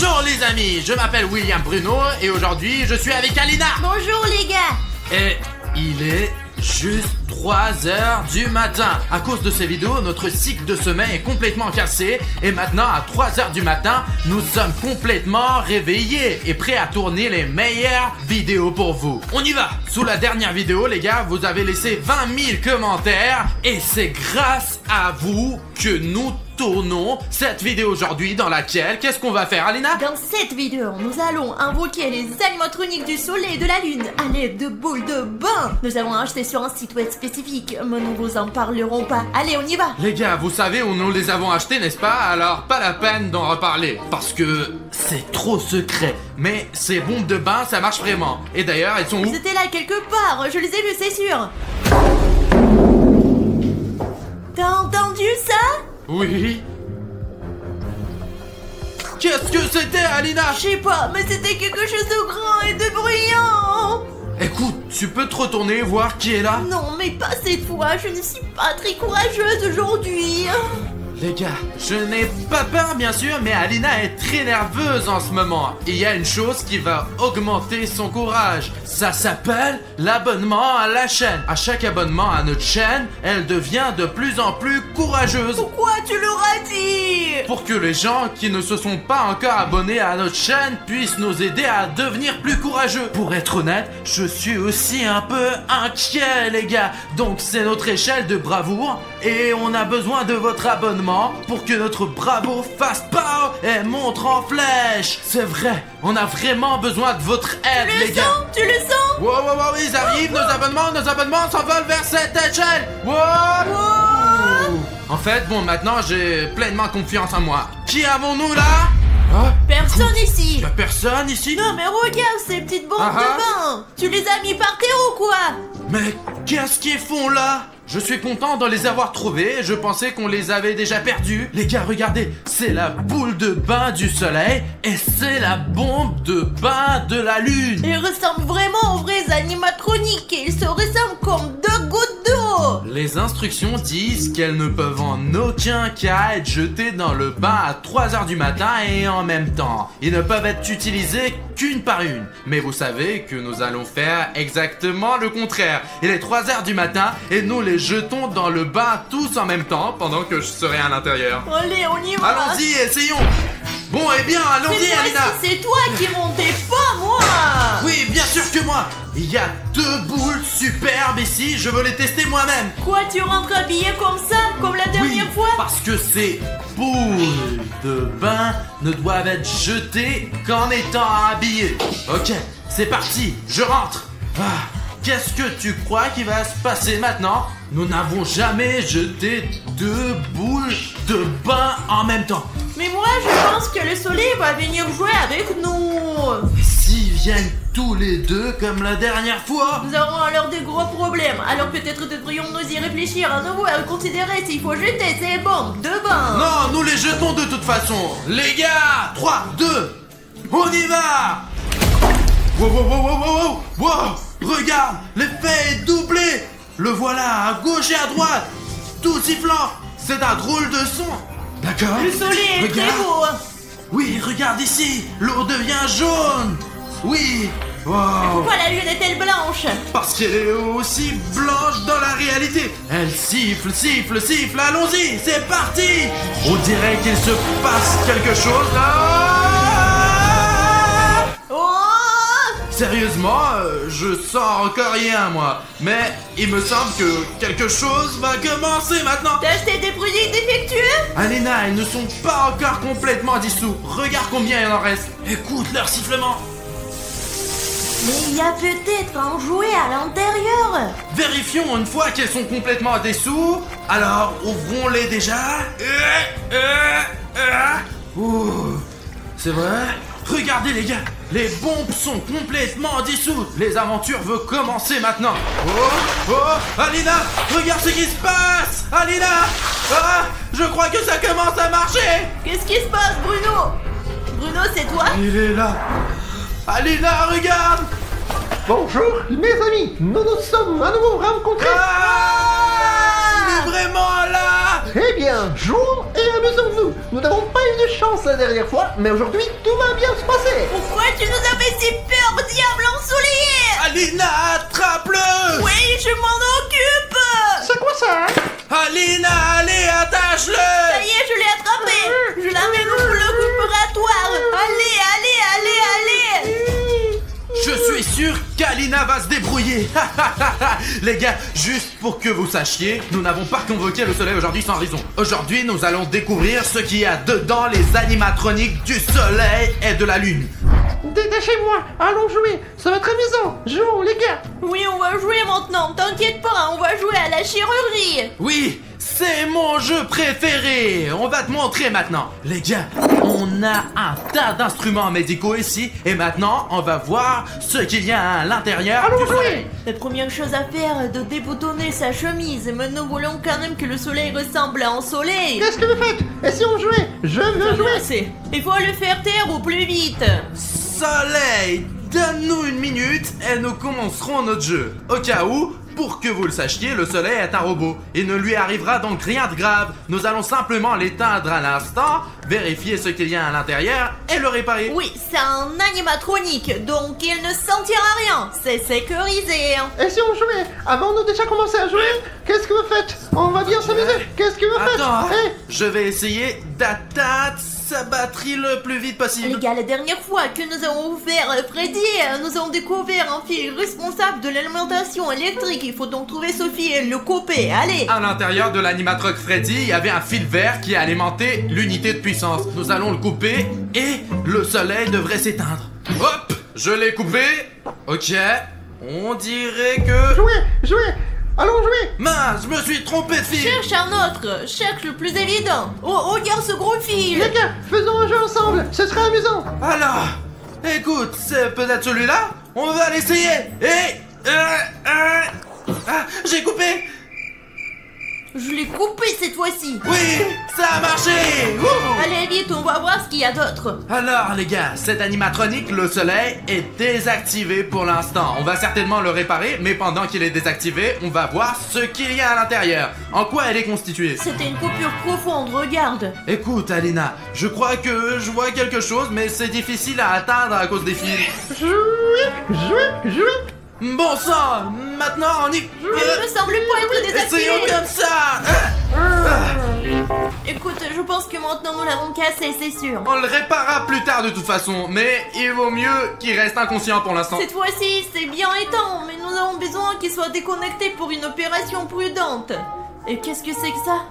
Bonjour les amis, je m'appelle William Bruno et aujourd'hui je suis avec Alina. Bonjour les gars. Et il est juste 3h du matin. À cause de ces vidéos, notre cycle de sommeil est complètement cassé et maintenant à 3h du matin, nous sommes complètement réveillés et prêts à tourner les meilleures vidéos pour vous. On y va. Sous la dernière vidéo, les gars, vous avez laissé 20 000 commentaires et c'est grâce à vous que nous tournons cette vidéo aujourd'hui dans laquelle, qu'est-ce qu'on va faire, Alina? Dans cette vidéo, nous allons invoquer les animatroniques du soleil et de la lune à l'aide de boules de bain. Nous avons acheté sur un site web spécifique, mais nous vous en parlerons pas. Allez, on y va. Les gars, vous savez où nous les avons achetés, n'est-ce pas? Alors, pas la peine d'en reparler, parce que c'est trop secret. Mais ces bombes de bain, ça marche vraiment. Et d'ailleurs, elles sont où? C'était là quelque part, je les ai vus, c'est sûr. T'as entendu ça? Oui. Qu'est-ce que c'était, Alina? Je sais pas, mais c'était quelque chose de grand et de bruyant. Écoute, tu peux te retourner voir qui est là? Non, mais pas cette fois, je ne suis pas très courageuse aujourd'hui. Les gars, je n'ai pas peur bien sûr, mais Alina est très nerveuse en ce moment. Et il y a une chose qui va augmenter son courage. Ça s'appelle l'abonnement à la chaîne. À chaque abonnement à notre chaîne, elle devient de plus en plus courageuse. Pourquoi tu leur as dit? Pour que les gens qui ne se sont pas encore abonnés à notre chaîne puissent nous aider à devenir plus courageux. Pour être honnête, je suis aussi un peu inquiet les gars. Donc c'est notre échelle de bravoure et on a besoin de votre abonnement pour que notre bravoure fasse pow et montre en flèche. C'est vrai, on a vraiment besoin de votre aide les gars. Tu le sens? Wow, wow, wow, ils arrivent, nos abonnements s'envolent vers cette échelle. Wow. En fait, bon, maintenant j'ai pleinement confiance en moi. Qui avons-nous là? Ah, Personne ici. y'a personne ici? Non mais regarde ces petites bombes de bain. Tu les as mis par terre ou quoi? Mais qu'est-ce qu'ils font là? Je suis content de les avoir trouvés, je pensais qu'on les avait déjà perdus. Les gars, regardez, c'est la boule de bain du soleil et c'est la bombe de bain de la lune. Ils ressemblent vraiment aux vrais animatroniques et ils se ressemblent comme deux gouttes d'eau. Les instructions disent qu'elles ne peuvent en aucun cas être jetées dans le bain à 3h du matin et en même temps. Ils ne peuvent être utilisés qu'une par une. Mais vous savez que nous allons faire exactement le contraire. Il est 3h du matin et nous les jetons dans le bain tous en même temps pendant que je serai à l'intérieur. Allez, on y va. Allons-y, essayons. Bon, eh bien, allons-y, Alina. C'est toi qui montais, pas moi. Oui, bien sûr que moi. Il y a 2 boules superbes ici, je veux les tester moi-même. Quoi, tu rentres habillé comme ça, comme la dernière fois? Parce que ces boules de bain ne doivent être jetées qu'en étant habillées. Ok, c'est parti, je rentre. Qu'est-ce que tu crois qui va se passer maintenant? Nous n'avons jamais jeté 2 boules de bain en même temps. Mais moi, je pense que le soleil va venir jouer avec nous. Et s'ils viennent tous les deux comme la dernière fois? Nous aurons alors de gros problèmes. Alors peut-être devrions-nous y réfléchir à nouveau et considérer s'il faut jeter ces bombes de bain. Non, nous les jetons de toute façon. Les gars, 3, 2, on y va. Wow, wow, wow, wow, wow, wow. Regarde, l'effet est doublé. Le voilà à gauche et à droite, tout sifflant. C'est un drôle de son. D'accord. Le soleil est très beau. Oui, regarde ici, l'eau devient jaune. Oui. Wow. Pourquoi la lune est-elle blanche? Parce qu'elle est aussi blanche dans la réalité. Elle siffle, siffle, siffle. Allons-y, c'est parti. On dirait qu'il se passe quelque chose là. Sérieusement, je sens encore rien moi. Mais il me semble que quelque chose va commencer maintenant. T'as acheté des produits défectueux? Alina, ils ne sont pas encore complètement dissous. Regarde combien il en reste. Écoute leur sifflement. Mais il y a peut-être un jouet à l'intérieur. Vérifions une fois qu'elles sont complètement dessous. Alors, ouvrons-les déjà. Ouh, c'est vrai? Regardez les gars, les bombes sont complètement dissoutes. Les aventures vont commencer maintenant. Oh, oh, Alina, regarde ce qui se passe. Alina, je crois que ça commence à marcher. Qu'est-ce qui se passe, Bruno? Bruno, c'est toi? Il est là. Alina, regarde. Bonjour mes amis, nous nous sommes à nouveau rencontrés. Il est vraiment là. Très bien, jouons et amusons-nous. Nous n'avons pas eu de chance la dernière fois, mais aujourd'hui, tout va bien se passer. Pourquoi tu nous as fait si peur, diable ensoleillé? Alina, attrape-le! Oui, je m'en occupe. C'est quoi ça? Alina, allez, attache-le! Ça y est, je l'ai attrapé. Je l'amène au rouleau opératoire. Allez. Je suis sûr qu'Alina va se débrouiller. Les gars, juste pour que vous sachiez, nous n'avons pas convoqué le soleil aujourd'hui sans raison. Aujourd'hui, nous allons découvrir ce qu'il y a dedans les animatroniques du soleil et de la lune. Détachez-moi, allons jouer. Ça va être amusant. Jouons, les gars. Oui, on va jouer maintenant. T'inquiète pas, on va jouer à la chirurgie. Oui, c'est mon jeu préféré. On va te montrer maintenant. Les gars, on a un tas d'instruments médicaux ici. Et maintenant, on va voir ce qu'il y a à l'intérieur Allons du jouer. soleil. La première chose à faire est de déboutonner sa chemise. Mais nous voulons quand même que le soleil ressemble à un soleil. Qu'est-ce que vous faites? Et si on jouait? Je veux jouer. Assez. Il faut le faire taire au plus vite. Soleil, donne-nous une minute et nous commencerons notre jeu. Au cas où, pour que vous le sachiez, le soleil est un robot. Il ne lui arrivera donc rien de grave. Nous allons simplement l'éteindre à l'instant, vérifier ce qu'il y a à l'intérieur et le réparer. Oui, c'est un animatronique, donc il ne sentira rien. C'est sécurisé. Et si on jouait? Avons-nous déjà commencé à jouer? Qu'est-ce que vous faites? On va bien s'amuser. Qu'est-ce que vous faites? Attends, Eh, je vais essayer d'atteindre sa batterie le plus vite Les possible. gars, la dernière fois que nous avons ouvert Freddy, nous avons découvert un fil responsable de l'alimentation électrique. Il faut donc trouver ce fil et le couper. Allez. À l'intérieur de l'animatroc Freddy, il y avait un fil vert qui alimentait l'unité de puissance. Nous allons le couper et le soleil devrait s'éteindre. Hop, je l'ai coupé. Ok, on dirait que... jouez. Allons jouer. Mince, je me suis trompé de fil. Cherche un autre. Cherche le plus évident. Oh, regarde ce gros fil. Les gars, faisons un jeu ensemble. Ce serait amusant. Alors, écoute, c'est peut-être celui-là. On va l'essayer. J'ai coupé. Je l'ai coupé cette fois-ci. Oui, ça a marché. Wouh. Allez vite, on va voir ce qu'il y a d'autre. Alors les gars, cet animatronique, le soleil, est désactivé pour l'instant. On va certainement le réparer, mais pendant qu'il est désactivé, on va voir ce qu'il y a à l'intérieur. En quoi elle est constituée? C'était une coupure profonde, regarde. Écoute Alina, je crois que je vois quelque chose, mais c'est difficile à atteindre à cause des fils. Jouez. Bon sang, maintenant on y... Il me semble pas être désactivé. Essayons comme ça. Écoute, je pense que maintenant nous l'avons cassé, c'est sûr. On le réparera plus tard de toute façon, mais il vaut mieux qu'il reste inconscient pour l'instant. Cette fois-ci, c'est bien étant, mais nous avons besoin qu'il soit déconnecté pour une opération prudente. Et qu'est-ce que c'est que ça?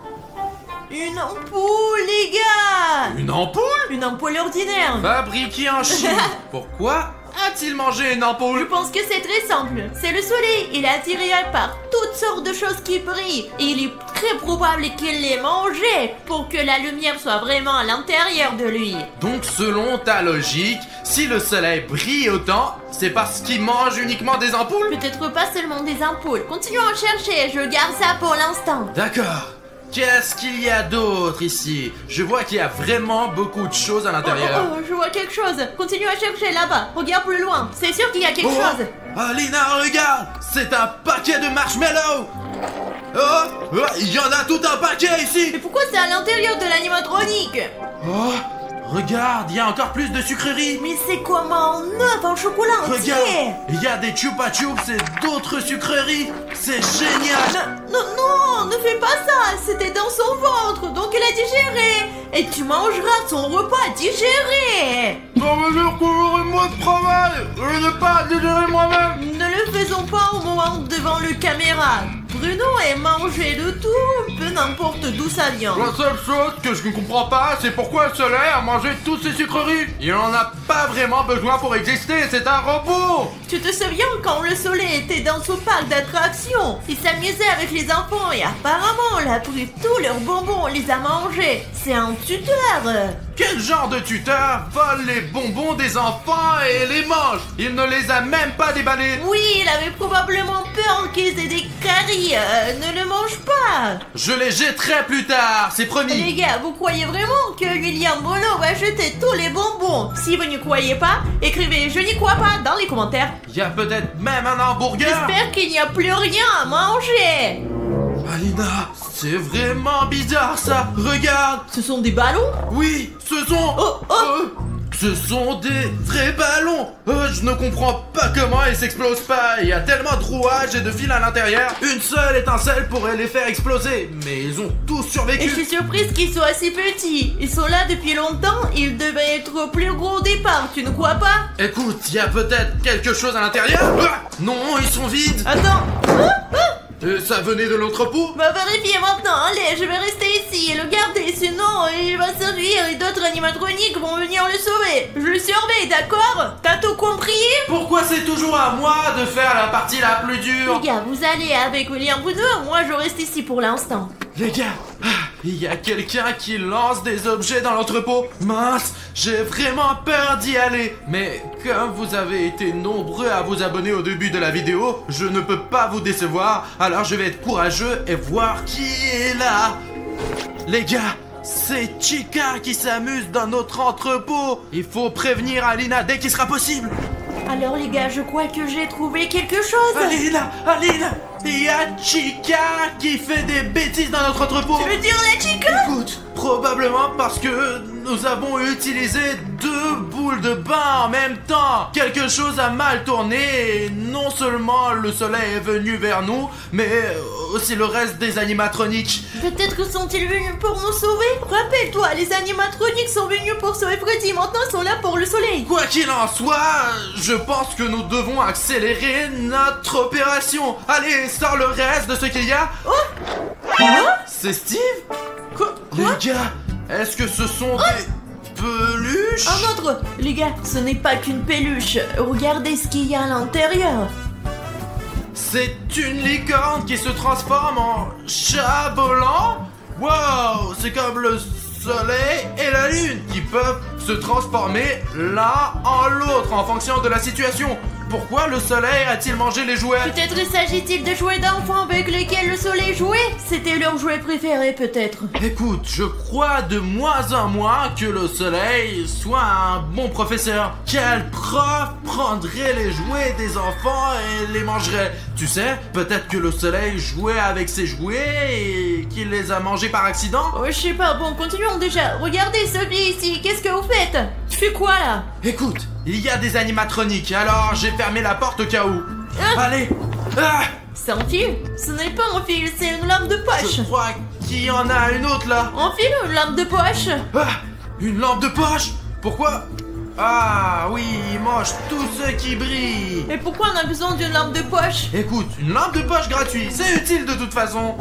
Une ampoule, les gars! Une ampoule? Une ampoule ordinaire. Fabriquée en Chine. Pourquoi a-t-il mangé une Je ampoule? pense que c'est très simple. C'est le soleil. Il est attiré par toutes sortes de choses qui brillent. Et il est très probable qu'il les mangé pour que la lumière soit vraiment à l'intérieur de lui. Donc selon ta logique, si le soleil brille autant, c'est parce qu'il mange uniquement des ampoules? Peut-être pas seulement des ampoules. Continuons à chercher. Je garde ça pour l'instant. D'accord. Qu'est-ce qu'il y a d'autre ici? Je vois qu'il y a vraiment beaucoup de choses à l'intérieur. Oh, je vois quelque chose. Continue à chercher là-bas. Regarde plus loin. C'est sûr qu'il y a quelque chose. Alina, regarde! C'est un paquet de marshmallows! Oh! Il y en a tout un paquet ici! Mais pourquoi c'est à l'intérieur de l'animatronique? Oh! Regarde, il y a encore plus de sucreries! Mais c'est comme un œuf en chocolat entier. Regarde! Il y a des chupa chups et d'autres sucreries! C'est génial! Non, ne fais pas ça. C'était dans son ventre, donc elle a digéré. Et tu mangeras ton repas digéré. Ça veut dire que j'aurai moins de travail! Je n'ai pas digéré moi-même! Ne le faisons pas au moment devant le caméra. Bruno est mangé de tout, peu n'importe d'où ça vient. La seule chose que je ne comprends pas, c'est pourquoi le soleil a mangé toutes ces sucreries. Il n'en a pas vraiment besoin pour exister, c'est un robot. Tu te souviens quand le soleil était dans ce parc d'attractions? Il s'amusait avec les enfants et apparemment il a pris tous leurs bonbons, les a mangés. C'est un tuteur. Quel genre de tuteur vole les bonbons des enfants et les mange? Il ne les a même pas déballés. Oui, il avait probablement peur qu'ils aient des caries. Ne le mange pas. Je les jetterai plus tard, c'est Les promis. gars, vous croyez vraiment que William Bono va jeter tous les bonbons? Si vous n'y croyez pas, écrivez « Je n'y crois pas » dans les commentaires. Il y a peut-être même un hamburger. J'espère qu'il n'y a plus rien à manger. Alina, c'est vraiment bizarre ça. Regarde. Ce sont des ballons? Oui, ce sont... ce sont des vrais ballons. Je ne comprends pas comment ils s'explosent pas. Il y a tellement de rouages et de fils à l'intérieur. Une seule étincelle pourrait les faire exploser. Mais ils ont tous survécu. Et je suis surprise qu'ils soient assez petits. Ils sont là depuis longtemps. Ils devaient être plus gros au départ, tu ne crois pas? Écoute, il y a peut-être quelque chose à l'intérieur. Non, ils sont vides. Attends. Ça venait de l'entrepôt. Va vérifier maintenant, allez, je vais rester ici et le garder, sinon il va servir et d'autres animatroniques vont venir le sauver. Je le surveille, d'accord? T'as tout compris? Pourquoi c'est toujours à moi de faire la partie la plus dure? Les gars, vous allez avec William Bruno, moi je reste ici pour l'instant. Les gars, il y a quelqu'un qui lance des objets dans l'entrepôt. Mince, j'ai vraiment peur d'y aller. Mais comme vous avez été nombreux à vous abonner au début de la vidéo, je ne peux pas vous décevoir. Alors je vais être courageux et voir qui est là. Les gars, c'est Chica qui s'amuse dans notre entrepôt. Il faut prévenir Alina dès qu'il sera possible. Alors les gars, je crois que j'ai trouvé quelque chose. Alina, il y a Chica qui fait des bêtises dans notre entrepôt. Tu veux dire la Chica? Écoute, probablement parce que nous avons utilisé 2 boules de bain en même temps. Quelque chose a mal tourné et non seulement le soleil est venu vers nous, mais aussi le reste des animatroniques. Peut-être que sont-ils venus pour nous sauver? Rappelle-toi, les animatroniques sont venus pour sauver Freddy, maintenant ils sont là pour le soleil. Quoi qu'il en soit, je pense que nous devons accélérer notre opération. Allez, sors le reste de ce qu'il y a. C'est Steve? Quoi? Les gars, est-ce que ce sont des peluches? Un autre! Les gars, ce n'est pas qu'une peluche. Regardez ce qu'il y a à l'intérieur. C'est une licorne qui se transforme en chat volant? Wow, c'est comme le soleil et la lune qui peuvent se transformer l'un en l'autre en fonction de la situation. Pourquoi le soleil a-t-il mangé les jouets? Peut-être s'agit-il de jouets d'enfants avec lesquels le soleil jouait? C'était leur jouet préféré peut-être. Écoute, je crois de moins en moins que le soleil soit un bon professeur. Quel prof prendrait les jouets des enfants et les mangerait? Tu sais, peut-être que le soleil jouait avec ses jouets et qu'il les a mangés par accident? Oh, je sais pas, bon, continuons déjà. Regardez Sophie ici, qu'est-ce que vous faites? Tu fais quoi là? Écoute, il y a des animatroniques, alors j'ai fermé la porte au cas où. Allez. C'est un fil? Ce n'est pas un fil, c'est une lampe de poche. Je crois qu'il y en a une autre là. Un fil ou une lampe de poche? Une lampe de poche? Pourquoi? Ah oui, il mange tout ce qui brille. Et pourquoi on a besoin d'une lampe de poche? Écoute, une lampe de poche gratuite, c'est utile de toute façon.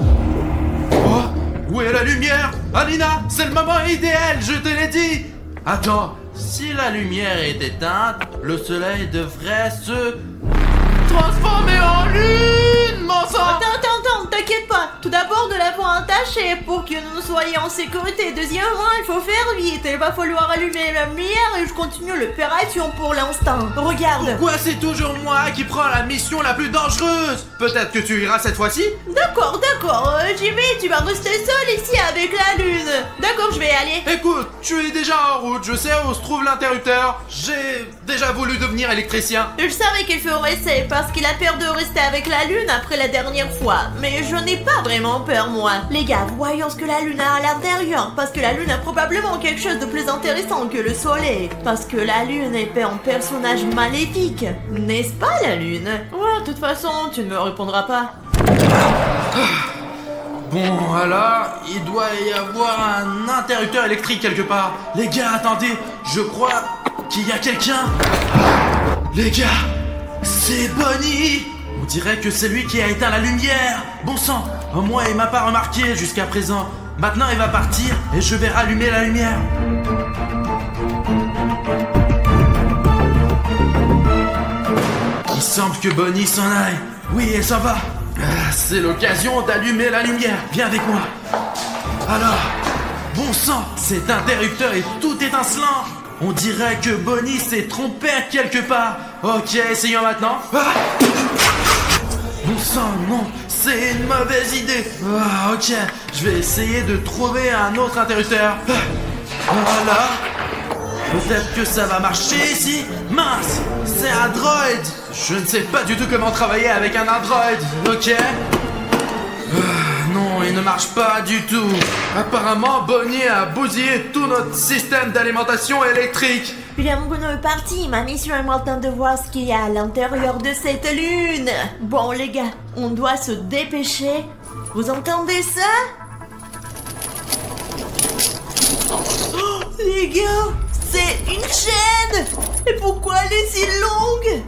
Oh, où est la lumière? Alina, c'est le moment idéal, je te l'ai dit. Attends, si la lumière est éteinte, le soleil devrait se transformer en lune, mon sang. Attends, t'inquiète pas. Tout d'abord, de l'avoir attaché pour que nous soyons en sécurité. Deuxièmement, il faut faire vite. Il va falloir allumer la lumière et je continue l'opération pour l'instant. Regarde. Pourquoi c'est toujours moi qui prends la mission la plus dangereuse? Peut-être que tu iras cette fois-ci? D'accord, j'y vais. Tu vas rester seul ici avec la lune. D'accord, je vais aller. Écoute, tu es déjà en route. Je sais où se trouve l'interrupteur. J'ai déjà voulu devenir électricien. Je savais qu'il ferait ça parce qu'il a peur de rester avec la lune après la dernière fois. Mais je n'ai pas vraiment peur, moi. Les gars, voyons ce que la lune a à l'intérieur. Parce que la lune a probablement quelque chose de plus intéressant que le soleil. Parce que la lune est un personnage maléfique. N'est-ce pas, la lune? Ouais, de toute façon, tu ne me répondras pas. Bon, alors, il doit y avoir un interrupteur électrique quelque part. Les gars, attendez, je crois qu'il y a quelqu'un. Les gars, c'est Bonnie. On dirait que c'est lui qui a éteint la lumière. Bon sang, au moins il m'a pas remarqué jusqu'à présent. Maintenant il va partir et je vais rallumer la lumière. Il semble que Bonnie s'en aille. Oui, elle s'en va. C'est l'occasion d'allumer la lumière. Viens avec moi. Alors, bon sang, cet interrupteur est tout étincelant. On dirait que Bonnie s'est trompée quelque part. Ok, essayons maintenant. Bon sang, non, c'est une mauvaise idée. Ok, je vais essayer de trouver un autre interrupteur. Voilà. Peut-être que ça va marcher ici. Mince, c'est un droid. Je ne sais pas du tout comment travailler avec un android. Ok. Non, il ne marche pas du tout. Apparemment, Bonnie a bousillé tout notre système d'alimentation électrique. William Bruno est parti, ma mission est maintenant de voir ce qu'il y a à l'intérieur de cette lune. Bon les gars, on doit se dépêcher. Vous entendez ça? Oh, les gars, c'est une chaîne. Et pourquoi elle est si longue?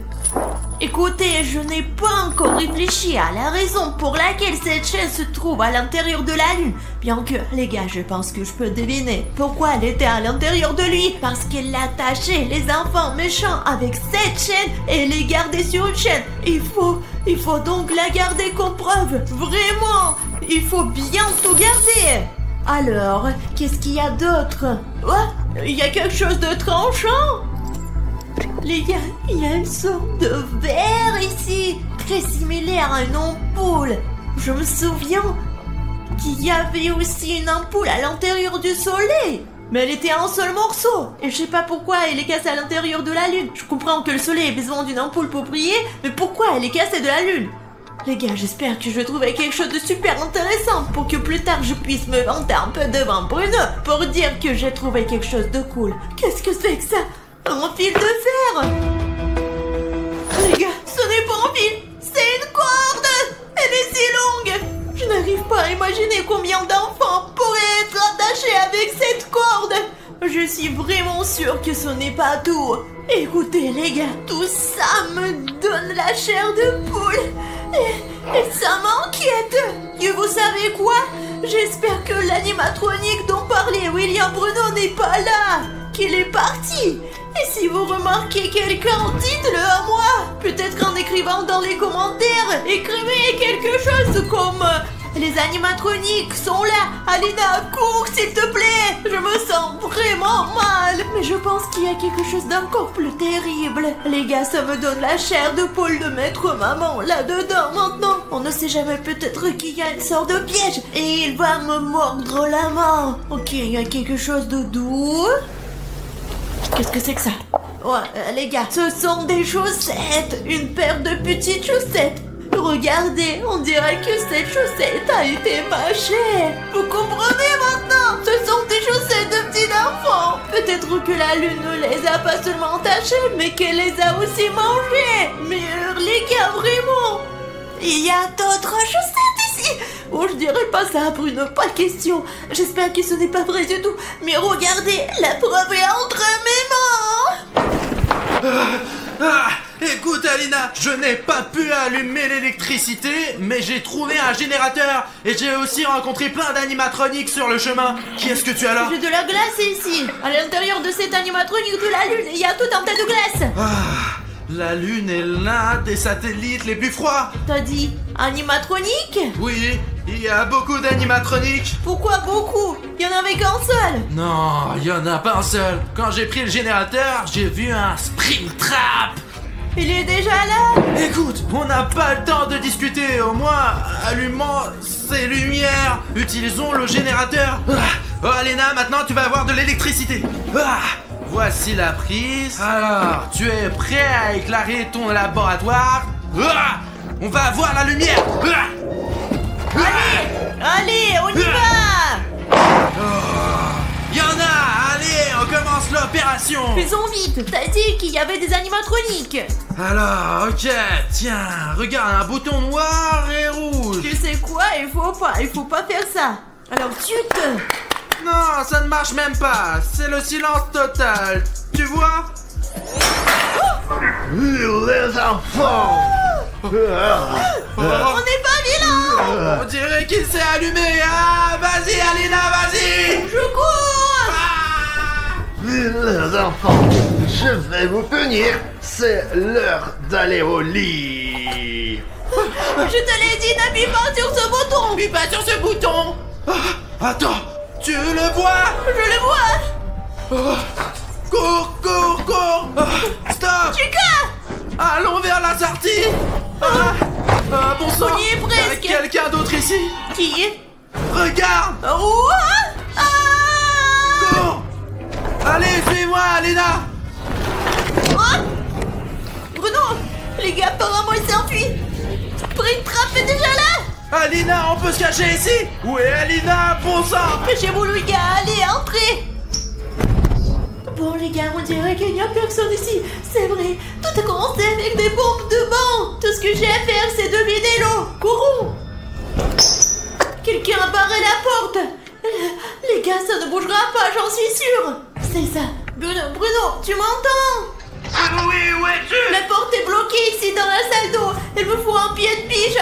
Écoutez, je n'ai pas encore réfléchi à la raison pour laquelle cette chaîne se trouve à l'intérieur de la lune. Bien que, les gars, je pense que je peux deviner pourquoi elle était à l'intérieur de lui. Parce qu'il attachait les enfants méchants avec cette chaîne et les gardait sur une chaîne. Il faut donc la garder comme preuve. Vraiment, il faut bien tout garder. Alors, qu'est-ce qu'il y a d'autre? Ouais, il y a quelque chose de tranchant. Les gars, il y a une sorte de verre ici, très similaire à une ampoule. Je me souviens qu'il y avait aussi une ampoule à l'intérieur du soleil. Mais elle était un seul morceau. Et je sais pas pourquoi elle est cassée à l'intérieur de la lune. Je comprends que le soleil ait besoin d'une ampoule pour briller, mais pourquoi elle est cassée de la lune? Les gars, j'espère que je vais trouver quelque chose de super intéressant pour que plus tard je puisse me vanter un peu devant Bruno pour dire que j'ai trouvé quelque chose de cool. Qu'est-ce que c'est que ça? Un fil de fer! Les gars, ce n'est pas un fil, c'est une corde! Elle est si longue! Je n'arrive pas à imaginer combien d'enfants pourraient être attachés avec cette corde! Je suis vraiment sûre que ce n'est pas tout. Écoutez les gars, tout ça me donne la chair de poule. Et ça m'inquiète. Et vous savez quoi? J'espère que l'animatronique dont parlait William Bruno n'est pas là, qu'il est parti. Et si vous remarquez quelqu'un, dites-le à moi. Peut-être en écrivant dans les commentaires, écrivez quelque chose comme les animatroniques sont là. Alina, cours s'il te plaît. Je me sens vraiment mal. Mais je pense qu'il y a quelque chose d'encore plus terrible. Les gars, ça me donne la chair de poule de mettre maman là-dedans maintenant. On ne sait jamais, peut-être qu'il y a une sorte de piège et il va me mordre la main. Ok, il y a quelque chose de doux. Qu'est-ce que c'est que ça? Ouais, les gars, ce sont des chaussettes. Une paire de petites chaussettes. Regardez, on dirait que cette chaussette a été mâchée. Vous comprenez maintenant? Ce sont des chaussettes de petits enfants. Peut-être que la lune ne les a pas seulement tachées, mais qu'elle les a aussi mangées. Mais les gars, vraiment, il y a d'autres chaussettes ici. Oh, je dirais pas ça, Bruno, pas question. J'espère que ce n'est pas vrai du tout. Mais regardez, la preuve est entre mes mains. Écoute Alina, je n'ai pas pu allumer l'électricité, mais j'ai trouvé un générateur et j'ai aussi rencontré plein d'animatroniques sur le chemin. Qui est-ce que tu as là? J'ai de la glace ici. À l'intérieur de cet animatronique de la lune, il y a tout un tas de glace. La lune est l'un des satellites les plus froids. T'as dit animatronique? Oui, il y a beaucoup d'animatroniques. Pourquoi beaucoup? Il y en avait qu'un seul. Non, il y en a pas un seul. Quand j'ai pris le générateur, j'ai vu un Springtrap. Il est déjà là. Écoute, on n'a pas le temps de discuter. Au moins, allumons ces lumières. Utilisons le générateur. Oh, Alina, maintenant tu vas avoir de l'électricité. Voici la prise. Alors, tu es prêt à éclairer ton laboratoire? On va avoir la lumière. Allez, on y va. Il y en a. Allez, on commence l'opération. Faisons vite. T'as dit qu'il y avait des animatroniques. Alors, ok, tiens, regarde, un bouton noir et rouge. Tu sais quoi? Il faut pas faire ça. Alors chut. Non, ça ne marche même pas. C'est le silence total. Tu vois? Les enfants. On n'est pas vilain. On dirait qu'il s'est allumé. Ah, vas-y, Alina, vas-y. Je cours. Les enfants, je vais vous punir. C'est l'heure d'aller au lit. Je te l'ai dit, n'appuie pas sur ce bouton. Appuie pas sur ce bouton. Attends, tu le vois? Je le vois. Cours, cours, cours. Stop. Chica. Allons vers la sortie. Bon sang. On y est presque. Y a quelqu'un d'autre ici? Qui? Regarde. Cours. Allez, suis-moi, Alina. Bruno, les gars, apparemment il s'enfuit. Springtrap est déjà là. Alina, on peut se cacher ici? Où est Alina? Bon sang! Cachez-vous les gars, allez, entrez. Bon les gars, on dirait qu'il n'y a personne ici. C'est vrai, tout a commencé avec des bombes de banc. Tout ce que j'ai à faire, c'est de vider l'eau. Courons. Quelqu'un a barré la porte. Les gars, ça ne bougera pas, j'en suis sûre. C'est ça. Bruno, tu m'entends? Oui, où es-tu? La porte est bloquée ici dans la salle d'eau. Il me faut un pied de biche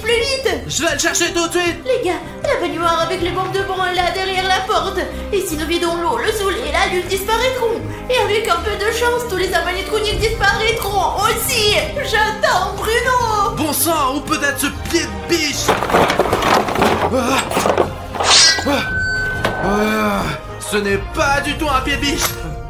plus vite. Je vais le chercher tout de suite. Les gars, la baignoire avec les bombes de banc est là derrière la porte. Et si nous vidons l'eau, le soleil et la lune disparaîtront. Et avec un peu de chance, tous les animatroniques disparaîtront aussi. J'attends Bruno. Bon sang, où peut être ce pied de biche? Ce n'est pas du tout un pied de biche.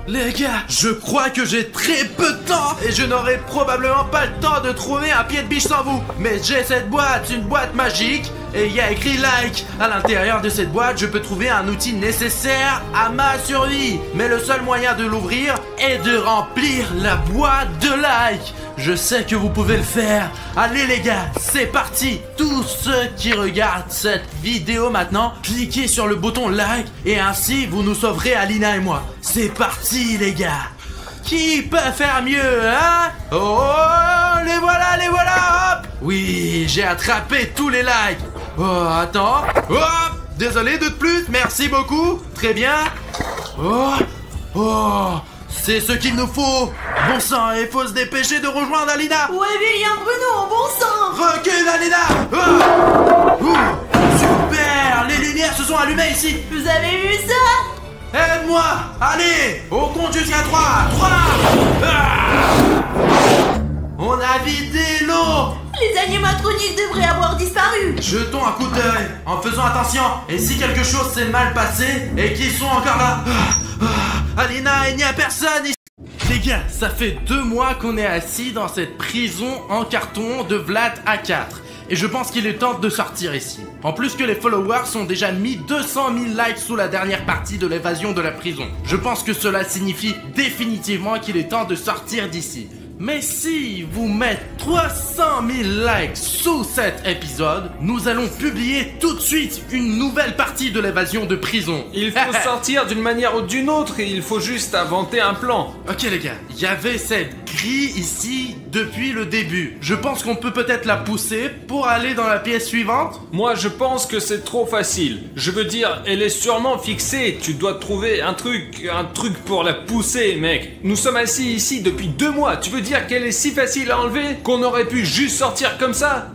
Les gars, je crois que j'ai très peu de temps et je n'aurai probablement pas le temps de trouver un pied de biche sans vous. Mais j'ai cette boîte, une boîte magique, et il y a écrit like. À l'intérieur de cette boîte, je peux trouver un outil nécessaire à ma survie. Mais le seul moyen de l'ouvrir est de remplir la boîte de like. Je sais que vous pouvez le faire. Allez les gars, c'est parti. Tous ceux qui regardent cette vidéo maintenant, cliquez sur le bouton like et ainsi vous nous sauverez Alina et moi. C'est parti les gars. Qui peut faire mieux, hein? Oh, les voilà, hop. Oui, j'ai attrapé tous les likes. Oh, attends. Hop, désolé de plus, merci beaucoup. Très bien. Oh, c'est ce qu'il nous faut. Bon sang, il faut se dépêcher de rejoindre Alina. Ouais, William Bruno, bon sang. Recule Alina. Super, les lumières se sont allumées ici. Vous avez vu ça? Aide-moi. Allez, au compte jusqu'à 3. 3. On a vidé l'eau. Les animatroniques devraient avoir disparu. Jetons un coup d'œil en faisant attention. Et si quelque chose s'est mal passé et qu'ils sont encore là. Alina, il n'y a personne ici. Les gars, ça fait 2 mois qu'on est assis dans cette prison en carton de Vlad A4. Et je pense qu'il est temps de sortir ici. En plus que les followers ont déjà mis 200 000 likes sous la dernière partie de l'évasion de la prison. Je pense que cela signifie définitivement qu'il est temps de sortir d'ici. Mais si vous mettez 300 000 likes sous cet épisode, nous allons publier tout de suite une nouvelle partie de l'évasion de prison. Il faut sortir d'une manière ou d'une autre et il faut juste inventer un plan. Ok les gars, il y avait cette grille ici depuis le début. Je pense qu'on peut peut-être la pousser pour aller dans la pièce suivante. Moi je pense que c'est trop facile. Je veux dire, elle est sûrement fixée. Tu dois trouver un truc pour la pousser, mec. Nous sommes assis ici depuis 2 mois. Tu veux dire qu'elle est si facile à enlever qu'on aurait pu juste sortir comme ça?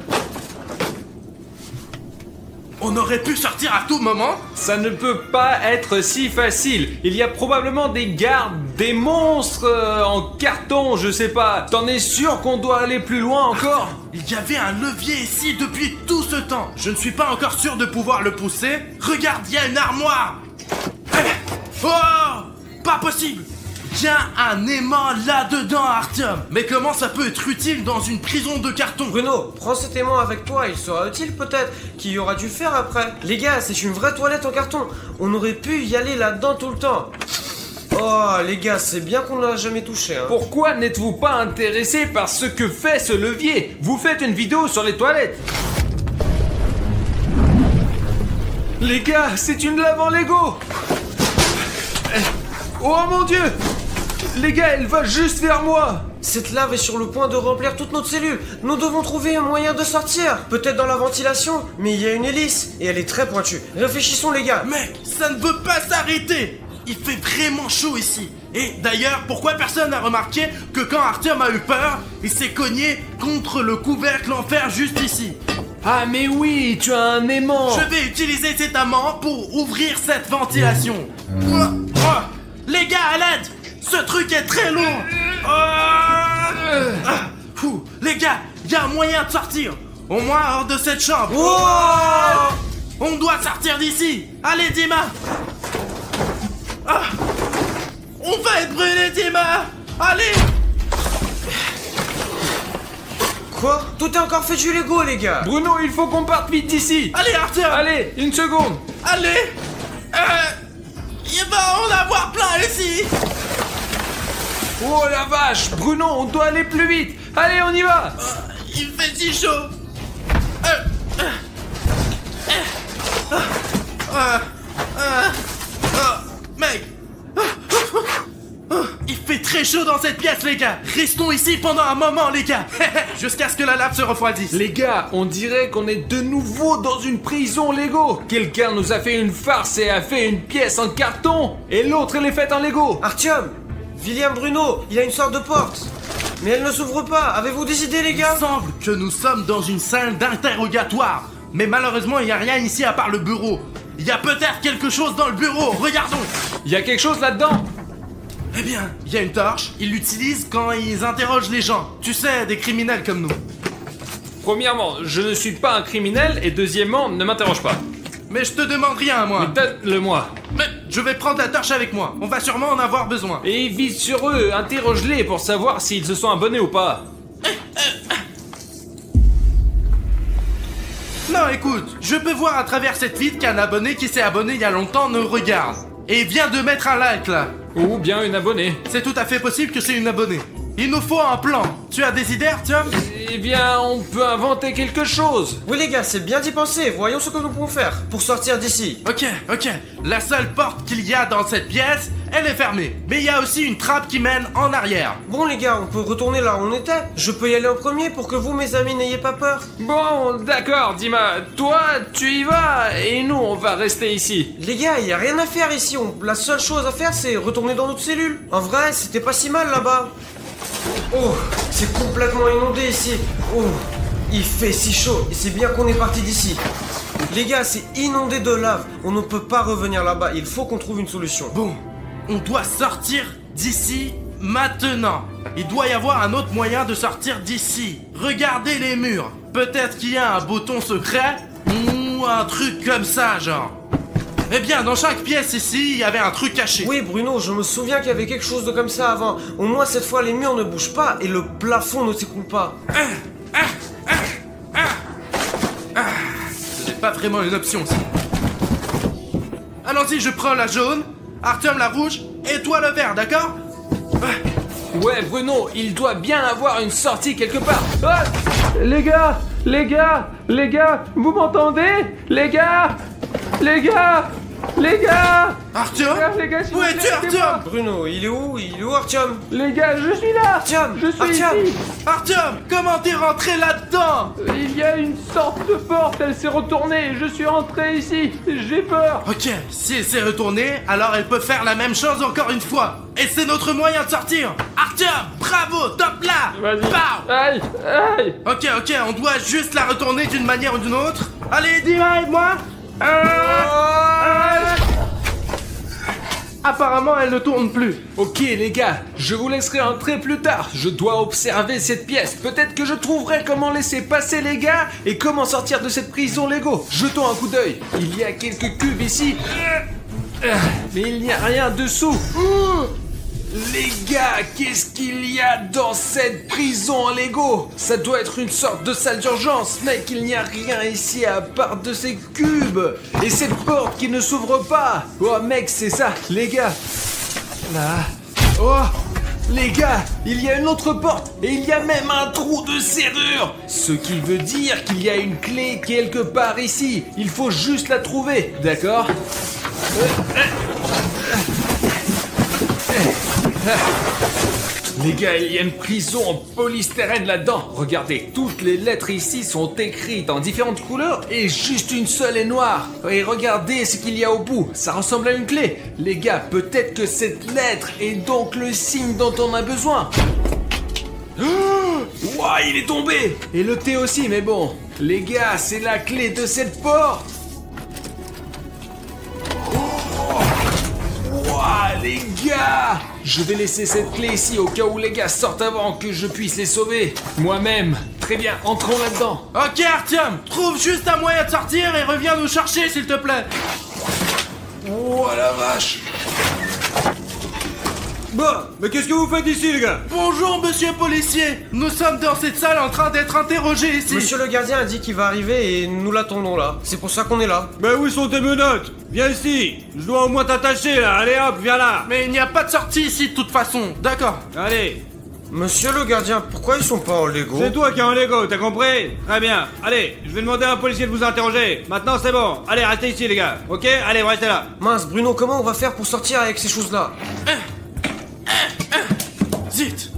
On aurait pu sortir à tout moment? Ça ne peut pas être si facile. Il y a probablement des gardes, des monstres en carton, je sais pas. T'en es sûr qu'on doit aller plus loin encore? Il y avait un levier ici depuis tout ce temps. Je ne suis pas encore sûr de pouvoir le pousser. Regarde, il y a une armoire. Oh, pas possible. Il y a un aimant là-dedans, Artyom. Mais comment ça peut être utile dans une prison de carton? Bruno, prends cet aimant avec toi, il sera utile peut-être, qu'il aura dû faire après. Les gars, c'est une vraie toilette en carton. On aurait pu y aller là-dedans tout le temps. Oh, les gars, c'est bien qu'on ne l'a jamais touché, hein. Pourquoi n'êtes-vous pas intéressé par ce que fait ce levier? Vous faites une vidéo sur les toilettes. Les gars, c'est une lave en Lego. Oh mon Dieu! Les gars, elle va juste vers moi. Cette lave est sur le point de remplir toute notre cellule. Nous devons trouver un moyen de sortir. Peut-être dans la ventilation, mais il y a une hélice et elle est très pointue. Réfléchissons les gars. Mec, ça ne veut pas s'arrêter. Il fait vraiment chaud ici. Et d'ailleurs, pourquoi personne n'a remarqué que quand Artyom a eu peur, il s'est cogné contre le couvercle en fer juste ici? Ah mais oui, tu as un aimant. Je vais utiliser cet aimant pour ouvrir cette ventilation. Les gars, à l'aide! Ce truc est très lourd! Les gars, il y a un moyen de sortir! Au moins hors de cette chambre! On doit sortir d'ici! Allez, Dima! On va être brûlé, Dima! Allez! Quoi? Tout est encore fait du Lego, les gars! Bruno, il faut qu'on parte vite d'ici! Allez, Artyom! Allez, une seconde! Allez! Il va en avoir plein ici! Oh la vache! Bruno, on doit aller plus vite! Allez, on y va! Il fait si chaud! Mec! Il fait très chaud dans cette pièce, les gars! Restons ici pendant un moment, les gars! Jusqu'à ce que la lave se refroidisse. Les gars, on dirait qu'on est de nouveau dans une prison Lego. Quelqu'un nous a fait une farce et a fait une pièce en carton. Et l'autre, elle est faite en Lego. Artyom, William Bruno, il y a une sorte de porte. Mais elle ne s'ouvre pas. Avez-vous des idées, les Il gars? semble que nous sommes dans une salle d'interrogatoire. Mais malheureusement, il n'y a rien ici à part le bureau. Il y a peut-être quelque chose dans le bureau. Regardons! Il y a quelque chose là-dedans. Eh bien, il y a une torche. Ils l'utilisent quand ils interrogent les gens. Tu sais, des criminels comme nous. Premièrement, je ne suis pas un criminel. Et deuxièmement, ne m'interroge pas. Mais je te demande rien, moi. Mais donne-le-moi. Mais je vais prendre la torche avec moi. On va sûrement en avoir besoin. Et vise sur eux, interroge-les pour savoir s'ils se sont abonnés ou pas. Non, écoute, je peux voir à travers cette vitre qu'un abonné qui s'est abonné il y a longtemps nous regarde. Et il vient de mettre un like, là. Ou bien une abonnée. C'est tout à fait possible que c'est une abonnée. Il nous faut un plan. Tu as des idées, Artyom? Eh bien, on peut inventer quelque chose. Oui, les gars, c'est bien d'y penser. Voyons ce que nous pouvons faire pour sortir d'ici. Ok. La seule porte qu'il y a dans cette pièce, elle est fermée. Mais il y a aussi une trappe qui mène en arrière. Bon, les gars, on peut retourner là où on était. Je peux y aller en premier pour que vous, mes amis, n'ayez pas peur. Bon, d'accord, Dima. Toi, tu y vas et nous, on va rester ici. Les gars, il y a rien à faire ici. La seule chose à faire, c'est retourner dans notre cellule. En vrai, c'était pas si mal là-bas. Oh, c'est complètement inondé ici. Oh, il fait si chaud. Et c'est bien qu'on est parti d'ici. Les gars, c'est inondé de lave. On ne peut pas revenir là-bas. Il faut qu'on trouve une solution. Bon, on doit sortir d'ici maintenant. Il doit y avoir un autre moyen de sortir d'ici. Regardez les murs. Peut-être qu'il y a un bouton secret ou un truc comme ça, genre. Eh bien, dans chaque pièce ici, il y avait un truc caché. Oui, Bruno, je me souviens qu'il y avait quelque chose de comme ça avant. Au moins, cette fois, les murs ne bougent pas et le plafond ne s'écoule pas. Ce n'est pas vraiment une option, ça. Allons-y, je prends la jaune, Artyom la rouge, et toi le vert, d'accord? Ouais, Bruno, il doit bien avoir une sortie quelque part. Ah, les gars, vous m'entendez? Les gars! Artyom? Les gars, s'il vous Où plaît, es-tu, aidez-moi. Artyom? Bruno, il est où? Il est où, Artyom? Les gars, je suis là. Artyom! Je suis Artyom! ici. Artyom, comment t'es rentré là-dedans? Il y a une sorte de porte, elle s'est retournée. Je suis rentré ici. J'ai peur. Ok, si elle s'est retournée, alors elle peut faire la même chose encore une fois. Et c'est notre moyen de sortir. Artyom, bravo, top là. Vas-y. Pow. Aïe. Ok, on doit juste la retourner d'une manière ou d'une autre. Allez, Dima, aide-moi. Apparemment, elle ne tourne plus. Ok les gars, je vous laisserai entrer plus tard. Je dois observer cette pièce. Peut-être que je trouverai comment laisser passer les gars et comment sortir de cette prison Lego. Jetons un coup d'œil. Il y a quelques cubes ici. Mais il n'y a rien dessous. Les gars, qu'est-ce qu'il y a dans cette prison en Lego? Ça doit être une sorte de salle d'urgence, mec. Il n'y a rien ici à part de ces cubes. Et cette porte qui ne s'ouvre pas. Oh mec, c'est ça, les gars. Là. Oh, les gars, il y a une autre porte. Et il y a même un trou de serrure. Ce qui veut dire qu'il y a une clé quelque part ici. Il faut juste la trouver, d'accord? Les gars, il y a une prison en polystyrène là-dedans. Regardez, toutes les lettres ici sont écrites en différentes couleurs et juste une seule est noire. Et regardez ce qu'il y a au bout, ça ressemble à une clé. Les gars, peut-être que cette lettre est donc le signe dont on a besoin. Ouah, il est tombé. Et le thé aussi, mais bon. Les gars, c'est la clé de cette porte. Ouah, les gars! Je vais laisser cette clé ici au cas où les gars sortent avant que je puisse les sauver. Moi-même. Très bien, entrons là-dedans. Ok, Artyom, trouve juste un moyen de sortir et reviens nous chercher, s'il te plaît. Oh la vache! Bon, mais qu'est-ce que vous faites ici, les gars? Bonjour, monsieur policier. Nous sommes dans cette salle en train d'être interrogés ici. Monsieur le gardien a dit qu'il va arriver et nous l'attendons là. C'est pour ça qu'on est là. Ben où sont tes menottes? Viens ici, je dois au moins t'attacher là, allez hop, viens là. Mais il n'y a pas de sortie ici de toute façon, d'accord. Allez, Monsieur le gardien, pourquoi ils sont pas en Lego? C'est toi qui as un Lego, t'as compris? Très bien. Allez, je vais demander à un policier de vous interroger. Maintenant, c'est bon. Allez, restez ici, les gars. Ok? Allez, vous restez là. Mince, Bruno, comment on va faire pour sortir avec ces choses-là? Zut!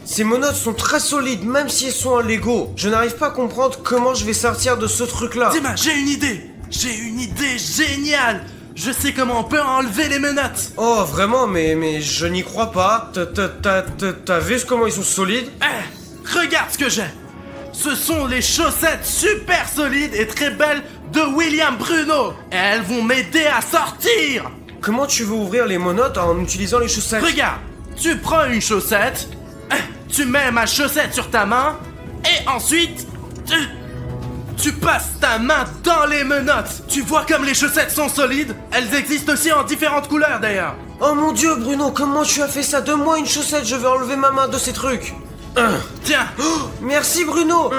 Ces menottes sont très solides, même si elles sont en Lego. Je n'arrive pas à comprendre comment je vais sortir de ce truc-là. Dima, j'ai une idée! J'ai une idée géniale! Je sais comment on peut enlever les menottes! Oh, vraiment, mais je n'y crois pas. T'as vu comment ils sont solides? Regarde ce que j'ai! Ce sont les chaussettes super solides et très belles de William Bruno! Et elles vont m'aider à sortir! Comment tu veux ouvrir les menottes en utilisant les chaussettes? Regarde! Tu prends une chaussette, tu mets ma chaussette sur ta main, et ensuite, tu passes ta main dans les menottes. Tu vois comme les chaussettes sont solides? Elles existent aussi en différentes couleurs d'ailleurs. Oh mon dieu, Bruno, comment tu as fait ça? Donne-moi une chaussette, je vais enlever ma main de ces trucs. Tiens, Merci, Bruno.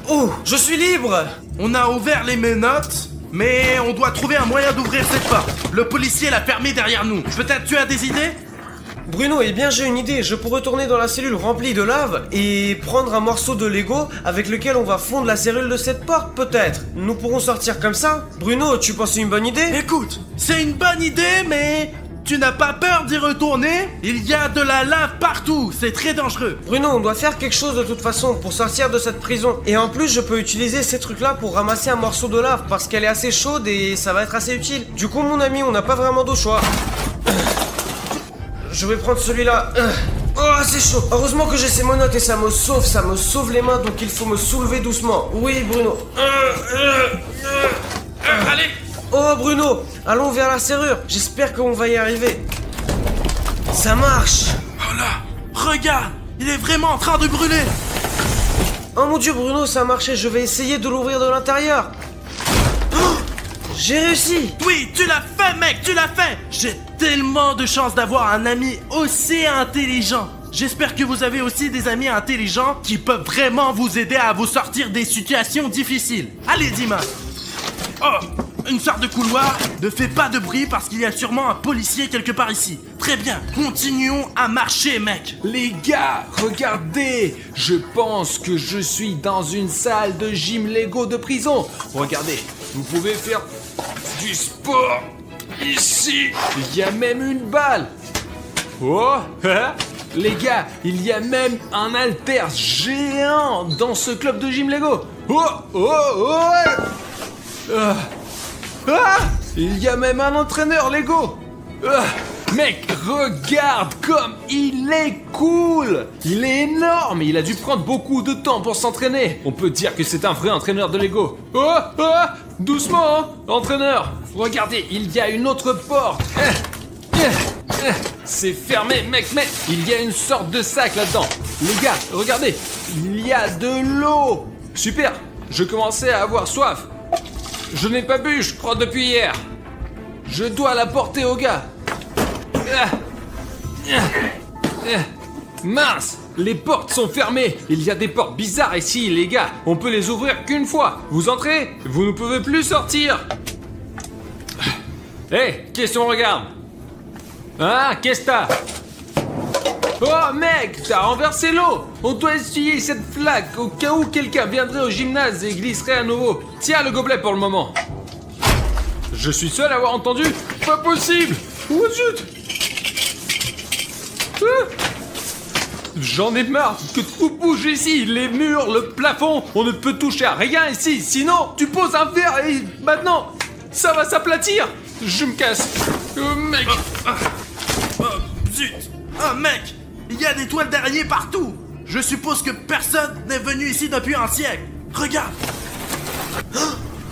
Oh, je suis libre. on a ouvert les menottes, mais on doit trouver un moyen d'ouvrir cette porte. Le policier l'a fermée derrière nous. Peut-être tu as des idées? Bruno, eh bien j'ai une idée, je pourrais retourner dans la cellule remplie de lave et prendre un morceau de Lego avec lequel on va fondre la serrure de cette porte, peut-être. Nous pourrons sortir comme ça. Bruno, tu penses une bonne idée? Écoute, c'est une bonne idée, mais tu n'as pas peur d'y retourner? Il y a de la lave partout, c'est très dangereux. Bruno, on doit faire quelque chose de toute façon pour sortir de cette prison. Et en plus, je peux utiliser ces trucs-là pour ramasser un morceau de lave parce qu'elle est assez chaude et ça va être assez utile. Du coup, mon ami, on n'a pas vraiment d'autre choix. Je vais prendre celui-là. Oh, c'est chaud. Heureusement que j'ai ces menottes et ça me sauve les mains, donc il faut me soulever doucement. Oui, Bruno. Allez! Oh, Bruno, allons vers la serrure. J'espère qu'on va y arriver. Ça marche. Oh là! Regarde! Il est vraiment en train de brûler! Oh mon dieu, Bruno, ça a marché. Je vais essayer de l'ouvrir de l'intérieur. Oh, j'ai réussi. Oui, tu l'as fait, mec, tu l'as fait! J'ai tellement de chance d'avoir un ami aussi intelligent. J'espère que vous avez aussi des amis intelligents qui peuvent vraiment vous aider à vous sortir des situations difficiles. Allez, Dima! Oh! Une sorte de couloir. Ne fais pas de bruit parce qu'il y a sûrement un policier quelque part ici. Très bien, continuons à marcher, mec. Les gars, regardez! Je pense que je suis dans une salle de gym Lego de prison. Regardez, vous pouvez faire du sport ici. Il y a même une balle. Oh, hein? Les gars, il y a même un haltère géant dans ce club de gym Lego. Oh, oh, oh! Ah, il y a même un entraîneur Lego. Mec, regarde comme il est cool. Il est énorme. Il a dû prendre beaucoup de temps pour s'entraîner. On peut dire que c'est un vrai entraîneur de Lego. Oh, doucement, hein, entraîneur. Regardez, il y a une autre porte. C'est fermé, mec, mais il y a une sorte de sac là-dedans. Les gars, regardez, il y a de l'eau. Super, je commençais à avoir soif. Je n'ai pas bu, je crois, depuis hier. Je dois la porter au gars. Mince, les portes sont fermées. Il y a des portes bizarres ici, les gars. On peut les ouvrir qu'une fois. Vous entrez, vous ne pouvez plus sortir. Hé, qu'est-ce qu'on regarde? Hein, qu'est-ce que t'as? Oh mec, t'as renversé l'eau. On doit essuyer cette flaque au cas où quelqu'un viendrait au gymnase et glisserait à nouveau. Tiens le gobelet pour le moment. Je suis seul à avoir entendu? Pas possible. Oh zut. J'en ai marre que tout bouge ici. Les murs, le plafond. On ne peut toucher à rien ici. Sinon, tu poses un verre et maintenant, ça va s'aplatir. Je me casse. Mec. Oh, zut! Oh, mec! Il y a des toiles d'araignée partout! Je suppose que personne n'est venu ici depuis un siècle! Regarde! Oh,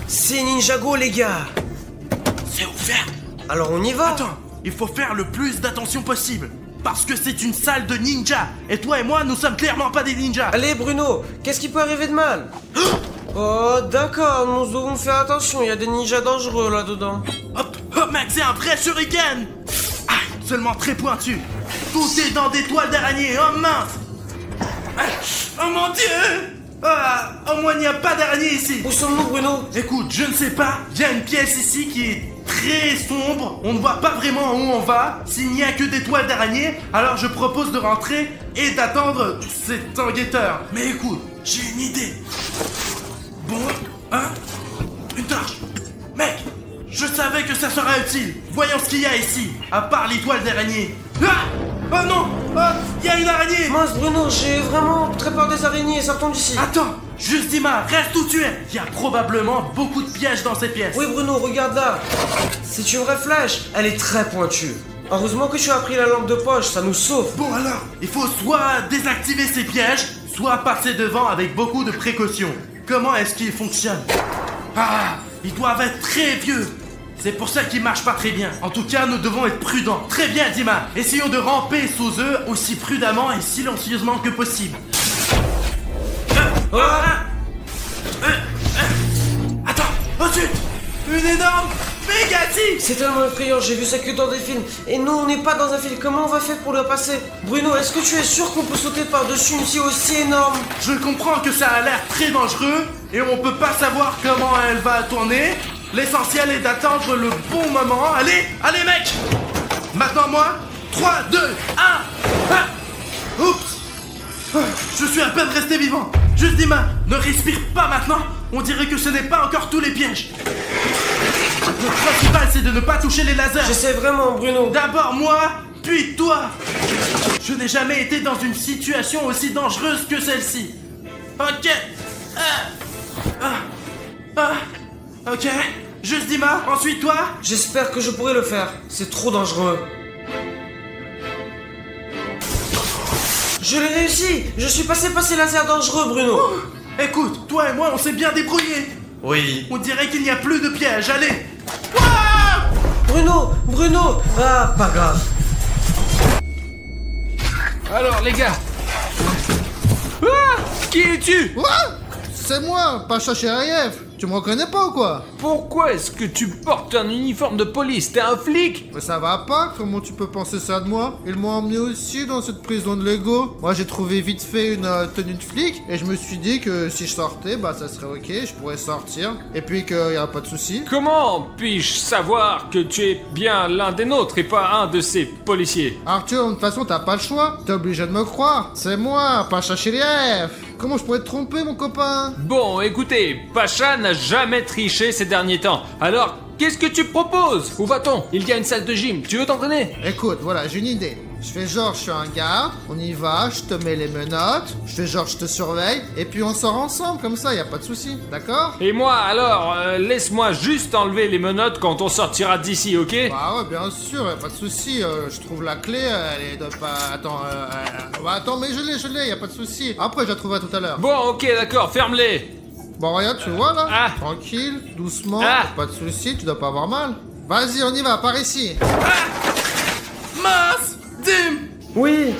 c'est Ninjago, les gars! C'est ouvert! Alors on y va! Attends, il faut faire le plus d'attention possible! Parce que c'est une salle de ninja! Et toi et moi, nous sommes clairement pas des ninjas! Allez, Bruno, qu'est-ce qui peut arriver de mal? Oh, d'accord, nous devons faire attention, il y a des ninjas dangereux là-dedans. Hop! Oh, mec, c'est un vrai shuriken! Ah, seulement très pointu! Tout est dans des toiles d'araignée, oh mince! Oh mon dieu! Ah, au moins il n'y a pas d'araignée ici! Où sommes-nous, Bruno? Écoute, je ne sais pas, il y a une pièce ici qui est très sombre, on ne voit pas vraiment où on va. S'il n'y a que des toiles d'araignée, alors je propose de rentrer et d'attendre cet enquêteur. Mais écoute, j'ai une idée. Bon, hein? Une torche. Mec, je savais que ça serait utile. Voyons ce qu'il y a ici, à part les toiles d'araignée. Ah! Oh non! Oh, il y a une araignée! Mince Bruno, j'ai vraiment très peur des araignées, sortons d'ici. Attends, Justima, reste où tu es. Il y a probablement beaucoup de pièges dans cette pièce. Oui Bruno, regarde là. C'est une vraie flèche, elle est très pointue. Heureusement que tu as pris la lampe de poche, ça nous sauve. Bon alors, il faut soit désactiver ces pièges, soit passer devant avec beaucoup de précautions. Comment est-ce qu'ils fonctionnent? Ah, ils doivent être très vieux. C'est pour ça qu'ils marchent pas très bien. En tout cas, nous devons être prudents. Très bien, Dima. Essayons de ramper sous eux aussi prudemment et silencieusement que possible. Attends, ensuite, une énorme mégatique. C'est tellement effrayant, j'ai vu ça que dans des films. Et nous, on n'est pas dans un film, comment on va faire pour le passer? Bruno, est-ce que tu es sûr qu'on peut sauter par-dessus une scie aussi énorme? Je comprends que ça a l'air très dangereux et on peut pas savoir comment elle va tourner. L'essentiel est d'attendre le bon moment. Allez, allez mec. Maintenant moi, 3, 2, 1. Ah. Oups. Je suis à peine resté vivant. Juste Dima, ne respire pas maintenant. On dirait que ce n'est pas encore tous les pièges. Le principal c'est de ne pas toucher les lasers. J'essaie vraiment Bruno. D'abord moi, puis toi. Je n'ai jamais été dans une situation aussi dangereuse que celle-ci. Ok. Ok. Juste Dima, ensuite toi. J'espère que je pourrai le faire, c'est trop dangereux. Je l'ai réussi. Je suis passé par ces lasers dangereux Bruno. Écoute, toi et moi on s'est bien débrouillés. Oui. On dirait qu'il n'y a plus de pièges, allez. Bruno. Ah, pas grave. Alors les gars. Ah, qui es-tu? Quoi? C'est moi, Pacha Chériev. Tu me reconnais pas ou quoi? Pourquoi est-ce que tu portes un uniforme de police? T'es un flic? Mais ça va pas, comment tu peux penser ça de moi? Ils m'ont emmené aussi dans cette prison de Lego. Moi j'ai trouvé vite fait une tenue de flic et je me suis dit que si je sortais, bah ça serait ok, je pourrais sortir. Et puis qu'il y aura pas de soucis. Comment puis-je savoir que tu es bien l'un des nôtres et pas un de ces policiers? Arthur, de toute façon t'as pas le choix, t'es obligé de me croire. C'est moi, Pacha Chériev. Comment je pourrais te tromper mon copain? Bon, écoutez, Pacha n'a jamais triché ces derniers temps. Alors, qu'est-ce que tu proposes? Où va-t-on? Il y a une salle de gym, tu veux t'entraîner? Écoute, voilà, j'ai une idée. Je fais genre je suis un garde, on y va, je te mets les menottes, je fais genre je te surveille, et puis on sort ensemble, comme ça, y a pas de souci, d'accord? Et moi, alors, laisse-moi juste enlever les menottes quand on sortira d'ici, ok? Bah ouais, bien sûr, y a pas de souci, je trouve la clé, elle est de pas... Attends, bah attends, mais je l'ai, y a pas de souci. Après, je la trouverai tout à l'heure. Bon, ok, d'accord, ferme-les. Bon, regarde, tu vois là? Ah. Tranquille, doucement, Ah. pas de souci, tu dois pas avoir mal. Vas-y, on y va, par ici. Mince. Dim. Oui.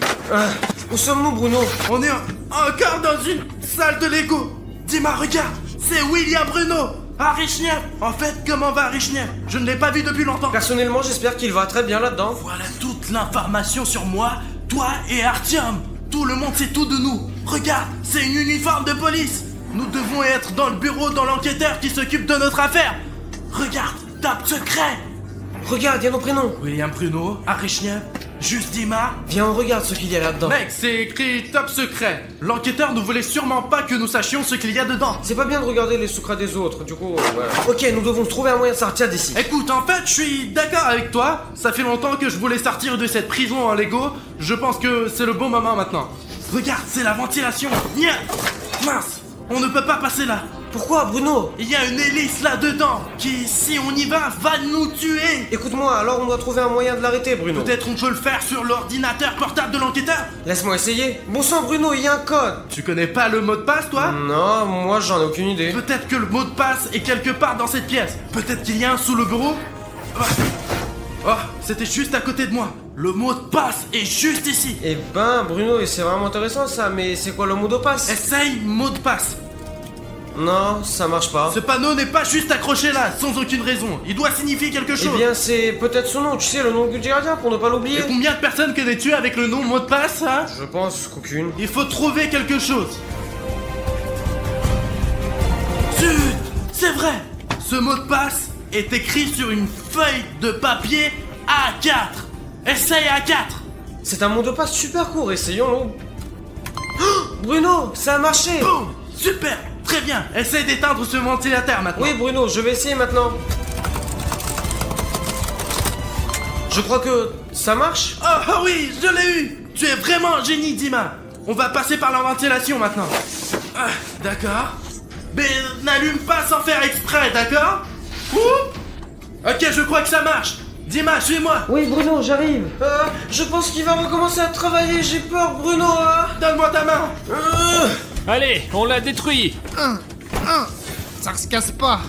Où sommes-nous Bruno? On est encore dans une salle de Lego. Dima, regarde, c'est William Bruno. Arichniev. En fait, comment va Arichniev? Je ne l'ai pas vu depuis longtemps. Personnellement, j'espère qu'il va très bien là-dedans. Voilà toute l'information sur moi, toi et Artyom. Tout le monde sait tout de nous. Regarde, c'est une uniforme de police. Nous devons être dans le bureau dans l'enquêteur qui s'occupe de notre affaire. Regarde, top secret. Regarde, il y a nos prénoms. William Bruno, Arichniev, Juste Dima. Viens, on regarde ce qu'il y a là-dedans. Mec, c'est écrit top secret. L'enquêteur ne voulait sûrement pas que nous sachions ce qu'il y a dedans. C'est pas bien de regarder les secrets des autres, du coup, voilà. Ok, nous devons trouver un moyen de sortir d'ici. Écoute, en fait, je suis d'accord avec toi. Ça fait longtemps que je voulais sortir de cette prison en Lego. Je pense que c'est le bon moment maintenant. Regarde, c'est la ventilation. Nya. Mince, on ne peut pas passer là. Pourquoi, Bruno? Il y a une hélice là-dedans qui, si on y va nous tuer. Écoute-moi, alors on doit trouver un moyen de l'arrêter, Bruno. Peut-être on peut le faire sur l'ordinateur portable de l'enquêteur. Laisse-moi essayer. Bon sang, Bruno, il y a un code. Tu connais pas le mot de passe, toi? Non, moi j'en ai aucune idée. Peut-être que le mot de passe est quelque part dans cette pièce. Peut-être qu'il y a un sous le bureau. Oh, c'était juste à côté de moi. Le mot de passe est juste ici. Eh ben, Bruno, c'est vraiment intéressant ça, mais c'est quoi le mot de passe? Essaye mot de passe. Non, ça marche pas. Ce panneau n'est pas juste accroché là, sans aucune raison. Il doit signifier quelque chose. Eh bien, c'est peut-être son nom, tu sais, le nom du gardien, pour ne pas l'oublier. Et combien de personnes connais-tu avec le nom mot de passe, hein? Je pense qu'aucune. Il faut trouver quelque chose. Zut! C'est vrai! Ce mot de passe est écrit sur une feuille de papier A4. Essaye A4. C'est un mot de passe super court, essayons-le. Oh, Bruno, ça a marché. Boum. Super. Très bien. Essaye d'éteindre ce ventilateur maintenant. Oui, Bruno, je vais essayer maintenant. Je crois que ça marche. Oh oui, je l'ai eu. Tu es vraiment un génie, Dima. On va passer par la ventilation maintenant. Ah, d'accord. Mais n'allume pas sans faire exprès, d'accord? Ok, je crois que ça marche. Dima, suis-moi. Oui, Bruno, j'arrive. Je pense qu'il va recommencer à travailler. J'ai peur, Bruno. Donne-moi ta main. Allez, on l'a détruit. Ça se casse pas.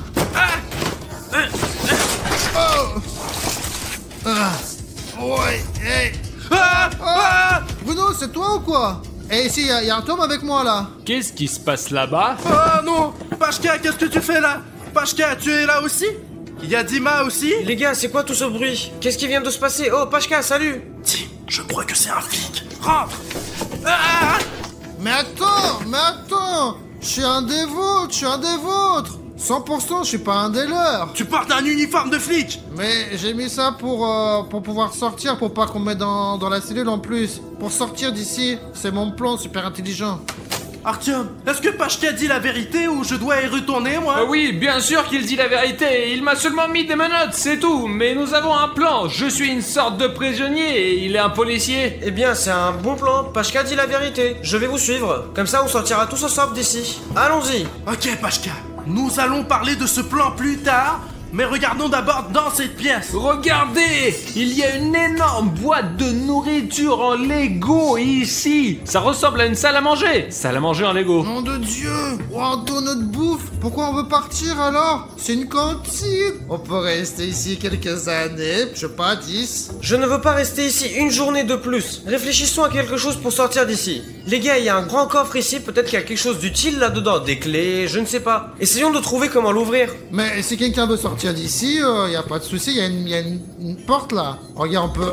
Ouais, hey. Bruno, c'est toi ou quoi? Eh, ici, y a un Tom avec moi là. Qu'est-ce qui se passe là-bas? Oh non. Pashka, qu'est-ce que tu fais là? Pashka, tu es là aussi? Il y a Dima aussi? Les gars, c'est quoi tout ce bruit? Qu'est-ce qui vient de se passer? Oh, Pashka, salut. Tim, je crois que c'est un flic. Rentre. Mais attends. Je suis un des vôtres. 100%, je suis pas un des leurs. Tu portes un uniforme de flic. Mais j'ai mis ça pour pouvoir sortir, pour pas qu'on me mette dans la cellule en plus. Pour sortir d'ici, c'est mon plan super intelligent. Artyom, est-ce que Pashka dit la vérité ou je dois y retourner, moi? Oui, bien sûr qu'il dit la vérité. Il m'a seulement mis des menottes, c'est tout. Mais nous avons un plan. Je suis une sorte de prisonnier et il est un policier. Eh bien, c'est un bon plan. Pashka dit la vérité. Je vais vous suivre. Comme ça, on sortira tous ensemble d'ici. Allons-y. Ok, Pashka. Nous allons parler de ce plan plus tard, mais regardons d'abord dans cette pièce. Regardez, il y a une énorme boîte de nourriture en Lego ici. Ça ressemble à une salle à manger. Salle à manger en Lego. Nom de Dieu. Oh, dans notre bouffe. Pourquoi on veut partir alors? C'est une cantine. On peut rester ici quelques années, je sais pas, 10. Je ne veux pas rester ici une journée de plus. Réfléchissons à quelque chose pour sortir d'ici. Les gars, il y a un grand coffre ici, peut-être qu'il y a quelque chose d'utile là-dedans. Des clés, je ne sais pas. Essayons de trouver comment l'ouvrir. Mais si quelqu'un veut sortir d'ici, y a pas de souci, y a une porte là. Regarde, on peut...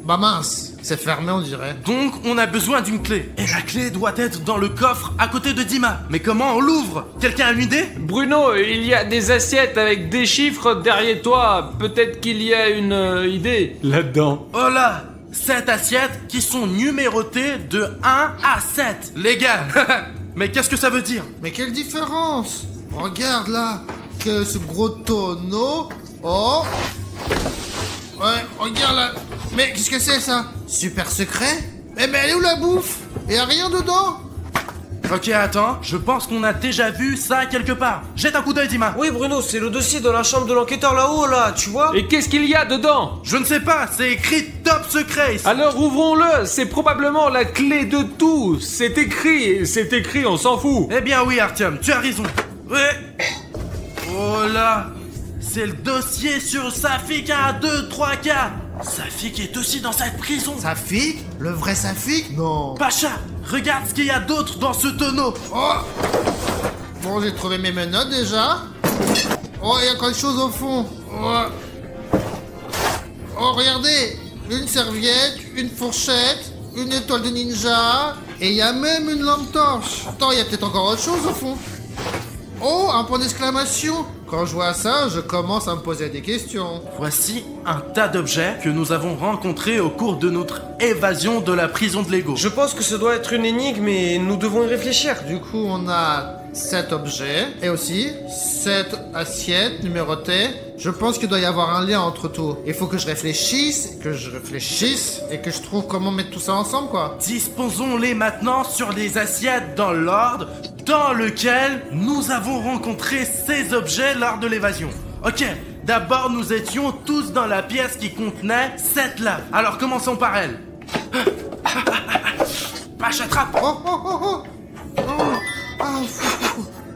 Bah mince, c'est fermé on dirait. Donc, on a besoin d'une clé. Et la clé doit être dans le coffre à côté de Dima. Mais comment on l'ouvre? Quelqu'un a une idée? Bruno, il y a des assiettes avec des chiffres derrière toi. Peut-être qu'il y a une idée là-dedans. Oh là! 7 assiettes qui sont numérotées de 1 à 7. Les gars, mais qu'est-ce que ça veut dire? Mais quelle différence? Regarde là, que ce gros tonneau. Oh. Ouais, regarde là. Mais qu'est-ce que c'est ça? Super secret? Mais elle est où la bouffe? Y'a rien dedans? Ok, attends, je pense qu'on a déjà vu ça quelque part. Jette un coup d'œil, Dima. Oui, Bruno, c'est le dossier dans la chambre de l'enquêteur là-haut, là, tu vois? Et qu'est-ce qu'il y a dedans? Je ne sais pas, c'est écrit top secret ici. Alors ouvrons-le, c'est probablement la clé de tout. C'est écrit, on s'en fout. Eh bien oui, Artyom, tu as raison. Ouais. Oh là, c'est le dossier sur Safik 1, 2, 3, 4. Safik est aussi dans cette prison. Safik? Le vrai Safik? Non. Pacha, regarde ce qu'il y a d'autre dans ce tonneau. Oh. Bon, j'ai trouvé mes menottes déjà. Oh, il y a quelque chose au fond. Oh, regardez. Une serviette, une fourchette, une étoile de ninja. Et il y a même une lampe torche. Attends, il y a peut-être encore autre chose au fond. Oh, un point d'exclamation. Quand je vois ça, je commence à me poser des questions. Voici un tas d'objets que nous avons rencontrés au cours de notre évasion de la prison de Lego. Je pense que ce doit être une énigme et nous devons y réfléchir. Du coup, on a 7 objets et aussi 7 assiettes numérotées. Je pense qu'il doit y avoir un lien entre tout. Il faut que je réfléchisse et que je trouve comment mettre tout ça ensemble, quoi. Disposons-les maintenant sur les assiettes dans l'ordre dans lequel nous avons rencontré ces objets lors de l'évasion. Ok, d'abord nous étions tous dans la pièce qui contenait cette lave. Alors commençons par elle. Pache, attrape.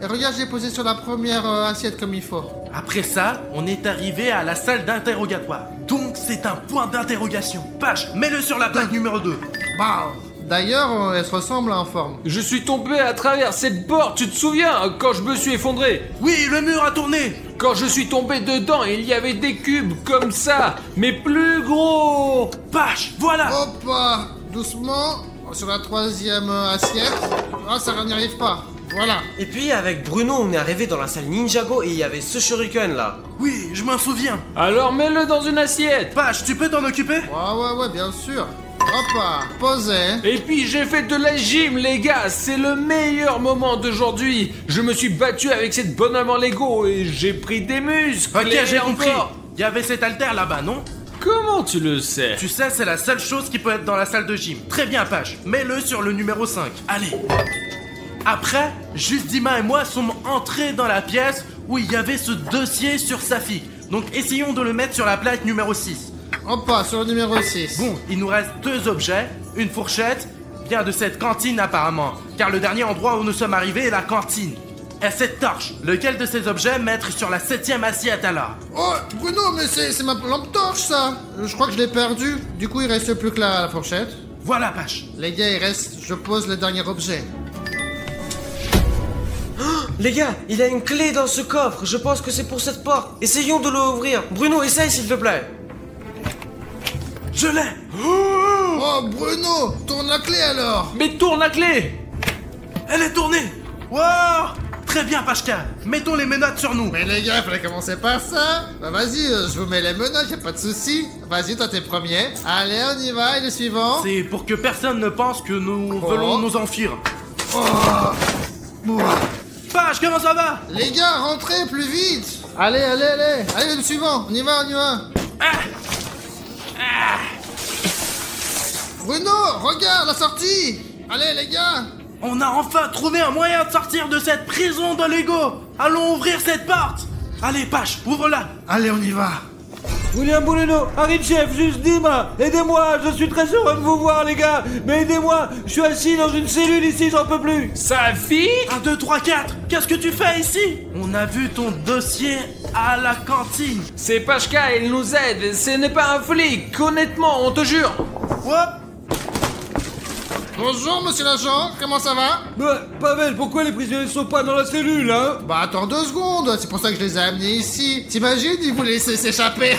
Et regarde, j'ai posé sur la première assiette comme il faut. Après ça, on est arrivé à la salle d'interrogatoire. Donc c'est un point d'interrogation. Pache, mets-le sur la plaque numéro 2. Bah, d'ailleurs, elle se ressemble en forme. Je suis tombé à travers cette porte, tu te souviens, quand je me suis effondré? Oui, le mur a tourné. Quand je suis tombé dedans, il y avait des cubes comme ça, mais plus gros. Pache, voilà. Hop, doucement, sur la troisième assiette. Ah, ça n'y arrive pas. Voilà. Et puis avec Bruno, on est arrivé dans la salle Ninjago et il y avait ce shuriken là. Oui, je m'en souviens. Alors mets-le dans une assiette. Pache, tu peux t'en occuper? Ouais, bien sûr. Hop, posé. Et puis j'ai fait de la gym les gars, c'est le meilleur moment d'aujourd'hui. Je me suis battu avec cette bonhomme en Lego et j'ai pris des muscles. Ok, et j'ai compris. encore. Il y avait cet haltère là-bas, non? Comment tu le sais? Tu sais, c'est la seule chose qui peut être dans la salle de gym. Très bien, Page. Mets-le sur le numéro 5. Allez. Après, juste Dima et moi sommes entrés dans la pièce où il y avait ce dossier sur Safik. Donc essayons de le mettre sur la plaque numéro 6. Hop, sur le numéro 6. Bon, il nous reste 2 objets. Une fourchette, bien de cette cantine apparemment. Car le dernier endroit où nous sommes arrivés est la cantine. Et cette torche. Lequel de ces objets mettre sur la 7ème assiette alors? Oh, Bruno, mais c'est ma lampe torche, ça. Je crois que je l'ai perdue. Du coup, il reste plus que la fourchette. Voilà, Page. Les gars, il reste... Je pose le dernier objet. Les gars, il y a une clé dans ce coffre. Je pense que c'est pour cette porte. Essayons de l'ouvrir. Bruno, essaye s'il te plaît. Je l'ai. Oh, Bruno, tourne la clé alors. Mais tourne la clé. Elle est tournée. Wow. Très bien, Pachka. Mettons les menottes sur nous. Mais les gars, il fallait commencer par ça. Bah vas-y, je vous mets les menottes, y'a pas de souci. Vas-y, toi t'es premier. Allez, on y va, et le suivant. C'est pour que personne ne pense que nous voulons nous enfuir. Bon. Page, comment ça va? Les gars, rentrez plus vite. Allez. Allez, le suivant, on y va. Bruno, regarde la sortie. Allez, les gars. On a enfin trouvé un moyen de sortir de cette prison de Lego. Allons ouvrir cette porte. Allez, Page, ouvre-la. Allez, on y va. William Bouleno, arrive chef, juste Dima, aidez-moi, je suis très heureux de vous voir les gars, mais aidez-moi, je suis assis dans une cellule ici, j'en peux plus. Safik? 1, 2, 3, 4. Qu'est-ce que tu fais ici? On a vu ton dossier à la cantine. C'est Pachka, il nous aide, ce n'est pas un flic, honnêtement, on te jure. Hop. Bonjour, monsieur l'agent, comment ça va? Pavel, pourquoi les prisonniers sont pas dans la cellule, hein? Bah attends 2 secondes, c'est pour ça que je les ai amenés ici. T'imagines, ils voulaient laisser s'échapper.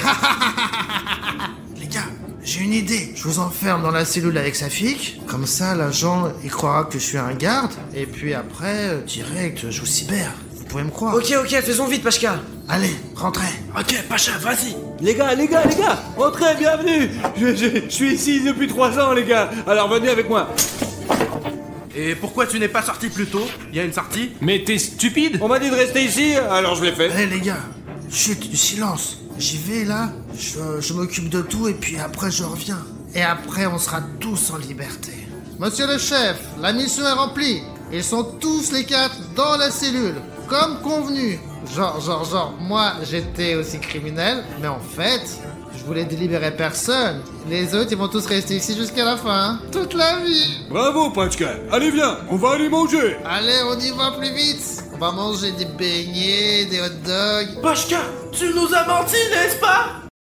Les gars, j'ai une idée. Je vous enferme dans la cellule avec Safik. Comme ça, l'agent, il croira que je suis un garde. Et puis après, direct, je vous cyber. Vous pouvez me croire. Ok, faisons vite, Pachka. Allez, rentrez. Ok, Pacha, vas-y. Les gars, entrez, bienvenue. Je suis ici depuis 3 ans, les gars, alors venez avec moi. Et pourquoi tu n'es pas sorti plus tôt? Il y a une sortie? Mais t'es stupide? On m'a dit de rester ici, alors je l'ai fait. Allez les gars, chut, du silence. J'y vais là, je m'occupe de tout et puis après je reviens. Et après on sera tous en liberté. Monsieur le chef, la mission est remplie. Ils sont tous les 4 dans la cellule, comme convenu. Genre, moi j'étais aussi criminel, mais en fait, je voulais délibérer personne. Les autres ils vont tous rester ici jusqu'à la fin, hein. Toute la vie. Bravo, Pachka. Allez, viens, on va aller manger. Allez, on y va plus vite. On va manger des beignets, des hot dogs. Pachka, tu nous as menti, n'est-ce pas?